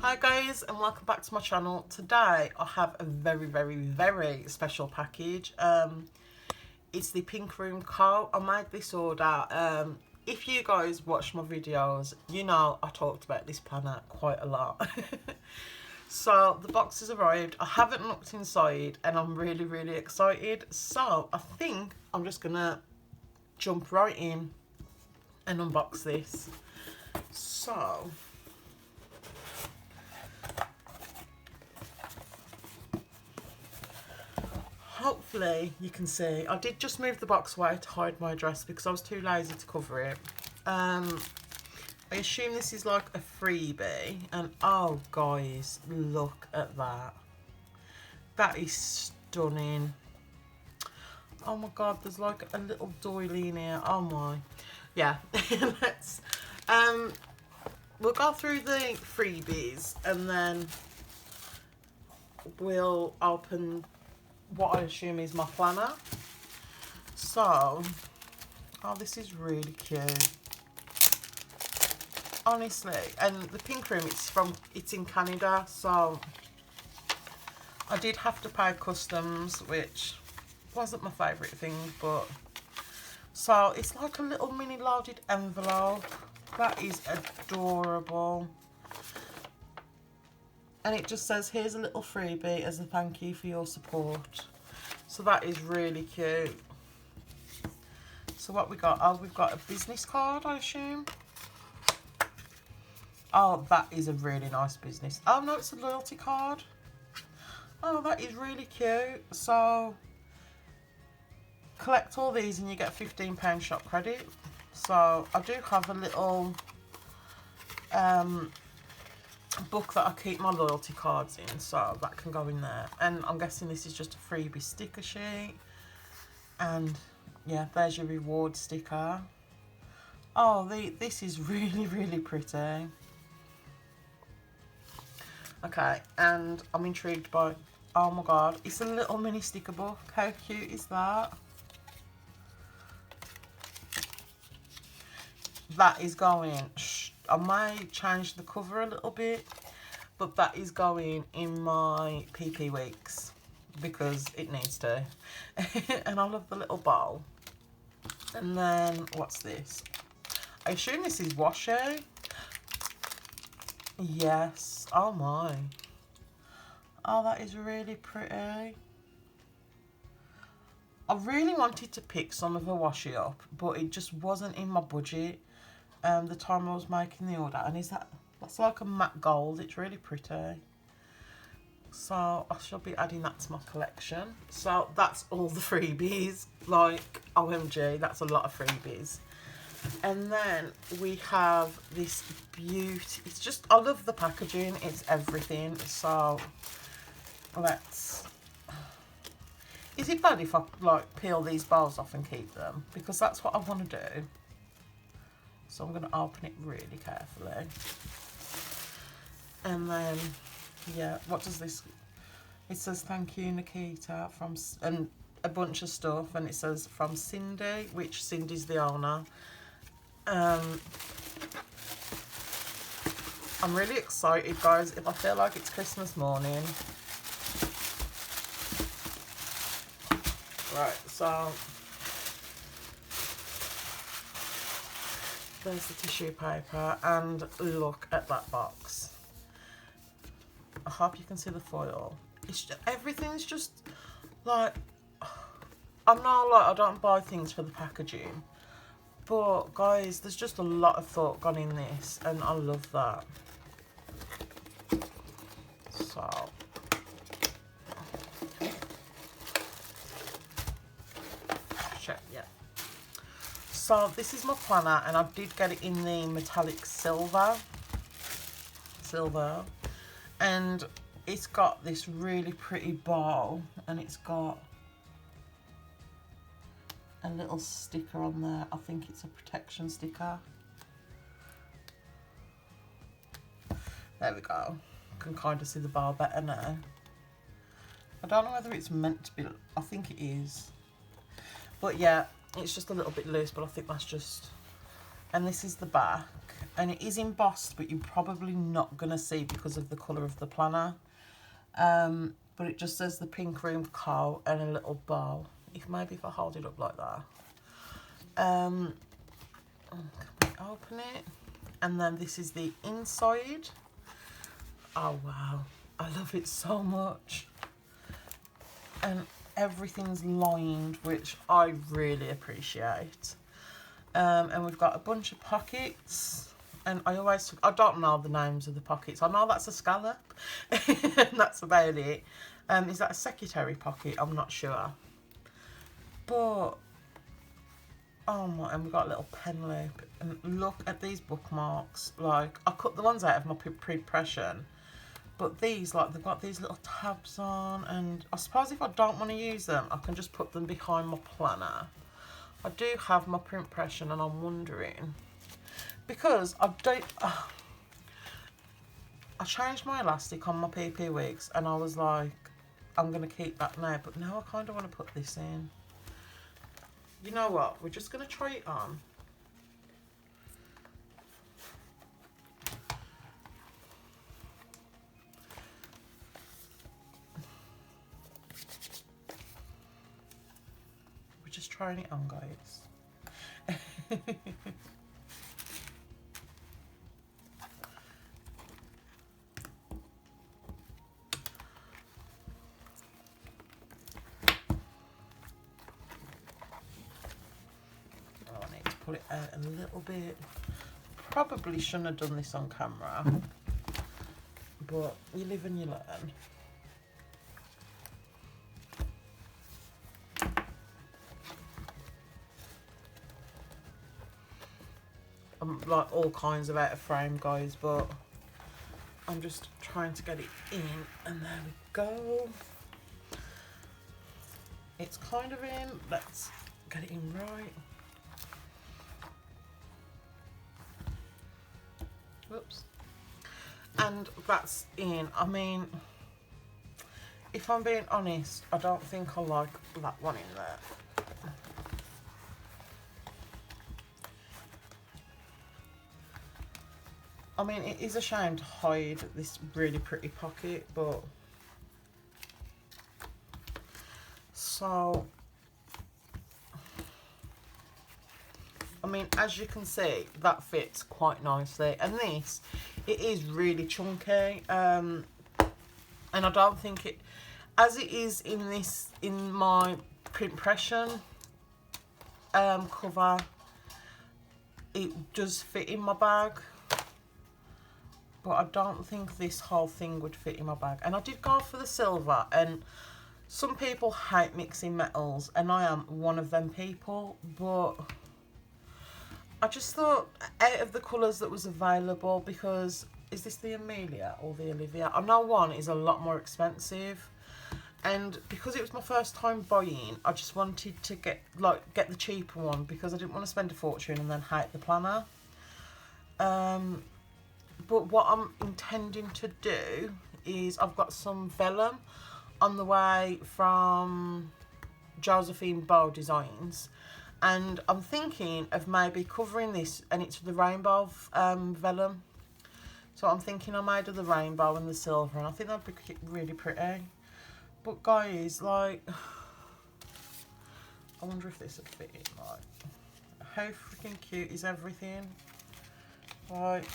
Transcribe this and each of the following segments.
Hi guys, and welcome back to my channel. Today I have a very special package. It's the Pink Room Co. I made this order. If you guys watch my videos, you know I talked about this planner quite a lot. So the box has arrived. I haven't looked inside and I'm really excited. So I think I'm just gonna jump right in and unbox this. So hopefully you can see. I did just move the box away to hide my address because I was too lazy to cover it. I assume this is like a freebie, and oh guys, look at that. That is stunning. Oh my god, there's like a little doily in here. Oh my. Yeah. Let's we'll go through the freebies and then we'll open what I assume is my planner. So, oh, this is really cute. Honestly, and the Pink Room, it's in Canada, so I did have to pay customs, which wasn't my favourite thing, but so it's like a little mini loaded envelope. That is adorable. And it just says, here's a little freebie as a thank you for your support. So that is really cute. So what we got? Oh, we've got a business card, I assume. Oh, that is a really nice business. Oh no, it's a loyalty card. Oh, that is really cute. So collect all these and you get £15 shop credit. So I do have a little book that I keep my loyalty cards in, so that can go in there. And I'm guessing this is just a freebie sticker sheet. And yeah, there's your reward sticker. Oh, this is really pretty. Okay, and I'm intrigued by, oh my god, it's a little mini sticker book. How cute is that? That is going, I may change the cover a little bit, but that is going in my PP weeks because it needs to. And I love the little bowl. And then what's this? I assume this is washi. Yes. Oh my. Oh, that is really pretty. I really wanted to pick some of the washi up, but it just wasn't in my budget the time I was making the order. And that's like a matte gold. It's really pretty. So I shall be adding that to my collection. So that's all the freebies. Like, OMG, that's a lot of freebies. And then we have this beauty. It's just, I love the packaging. It's everything. So let's, is it bad if I like peel these bowls off and keep them? Because that's what I want to do. So I'm going to open it really carefully. And then, yeah, what does this, it says thank you NIKITA from, and a bunch of stuff, and it says from Cindy, which Cindy's the owner. I'm really excited, guys. If I feel like it's Christmas morning. Right, so there's the tissue paper, and look at that box. I hope you can see the foil. It's just, everything's just like, I'm not like, I don't buy things for the packaging. But guys, there's just a lot of thought gone in this, and I love that. So check, yeah. So this is my planner, and I did get it in the metallic silver, and it's got this really pretty bow, and it's got a little sticker on there. I think it's a protection sticker. There we go. You can kind of see the bar better now. I don't know whether it's meant to be, I think it is. But yeah, it's just a little bit loose, but I think that's just And this is the back, and it is embossed, but you're probably not going to see because of the colour of the planner. But it just says the Pink Room Co. and a little bow. Maybe if I hold it up like that. Can we open it? And then this is the inside. Oh wow, I love it so much. And everything's lined, which I really appreciate. And we've got a bunch of pockets. And I don't know the names of the pockets. I know that's a scallop. And that's about it. Is that a secretary pocket? I'm not sure. But, oh my, and we've got a little pen loop. And look at these bookmarks. Like, I cut the ones out of my pre-impression. But these, like, they've got these little tabs on. And I suppose if I don't want to use them, I can just put them behind my planner. I do have my pre-impression, and I'm wondering, because I don't, I changed my elastic on my PP wigs, and I was like, I'm going to keep that now, but now I kind of want to put this in. You know what, we're just going to try it on. We're just trying it on, guys. Pull it out a little bit. Probably shouldn't have done this on camera, but you live and you learn. I'm like all kinds of out of frame, guys, but I'm just trying to get it in, and there we go. It's kind of in. Let's get it in right. Whoops. And that's in. I mean, if I'm being honest, I don't think I like that one in there. I mean, it is a shame to hide this really pretty pocket, but so, I mean, as you can see, that fits quite nicely. And this, it is really chunky. And I don't think it, as it is in this, in my impression cover, it does fit in my bag. But I don't think this whole thing would fit in my bag. And I did go for the silver, and some people hate mixing metals, and I am one of them people, but I just thought out of the colours that was available, because is this the Amelia or the Olivia? I know one is a lot more expensive, and because it was my first time buying, I just wanted to get the cheaper one, because I didn't want to spend a fortune and then hate the planner. But what I'm intending to do is, I've got some vellum on the way from Josephine Bow Designs, and I'm thinking of maybe covering this, and it's the rainbow vellum. So I'm thinking I might do the rainbow and the silver, and I think that'd be really pretty. But guys, like, I wonder if this would fit in. Like, how freaking cute is everything? Like,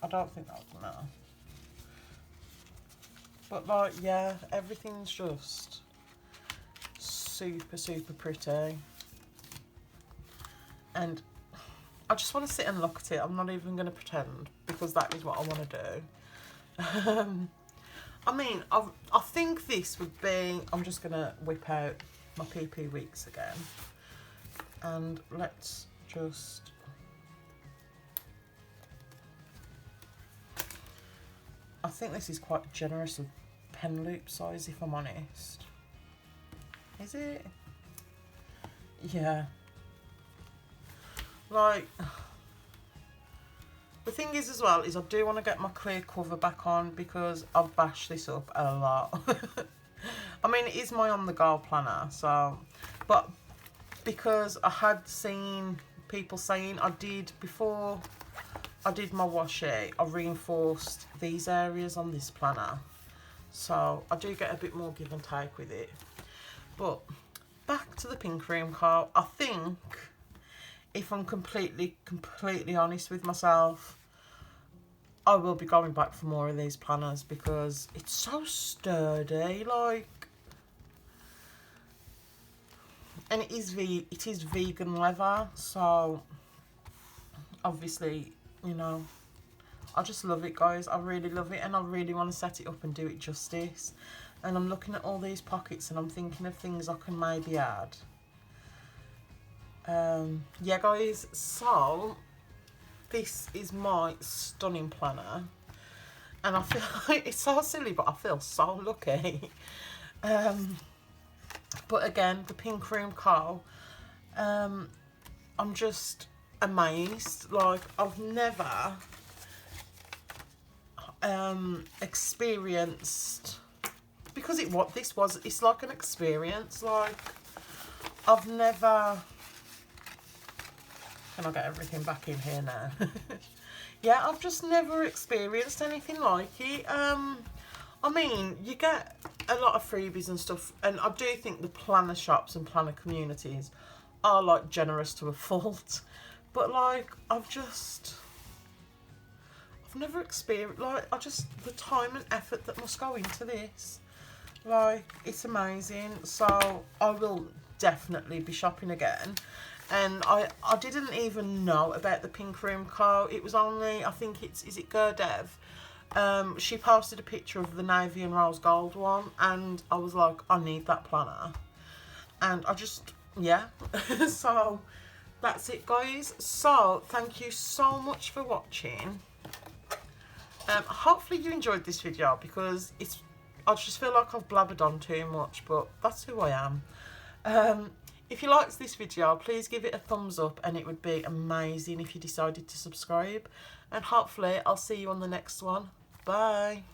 I don't think that would matter. But like, yeah, everything's just super, super pretty. And I just want to sit and look at it. I'm not even going to pretend, because that is what I want to do. I mean, I think this would be, I'm just going to whip out my PP Weeks again. And let's just, I think this is quite generous of pen loop size, if I'm honest. Is it? Yeah. Like, the thing is as well, is I do want to get my clear cover back on, because I've bashed this up a lot. I mean, it is my on the go planner, so, but because I had seen people saying I did, before I did my washi, I reinforced these areas on this planner. So I do get a bit more give and take with it. But back to the pink room card. I think, if I'm completely honest with myself, I will be going back for more of these planners because it's so sturdy, like, and it is vegan leather, so obviously, you know, I just love it, guys. I really love it, and I really want to set it up and do it justice. And I'm looking at all these pockets and I'm thinking of things I can maybe add. Yeah, guys, so this is my stunning planner, and I feel like it's so silly, but I feel so lucky. But again, the pink room coal, I'm just amazed. Like, I've never experienced, because it's like an experience. Like, I've never, can I get everything back in here now? Yeah, I've just never experienced anything like it. I mean, you get a lot of freebies and stuff, and I do think the planner shops and planner communities are, like, generous to a fault. But, like, I've never experienced, like, the time and effort that must go into this, like, it's amazing. So I will definitely be shopping again. And I didn't even know about the pink room co. It was only, I think is it Gerdev? She posted a picture of the navy and rose gold one, and I was like, I need that planner. And I just, yeah. So that's it, guys. So thank you so much for watching. Hopefully you enjoyed this video, because I just feel like I've blabbered on too much, but that's who I am. If you liked this video, please give it a thumbs up, and it would be amazing if you decided to subscribe. And hopefully I'll see you on the next one. Bye.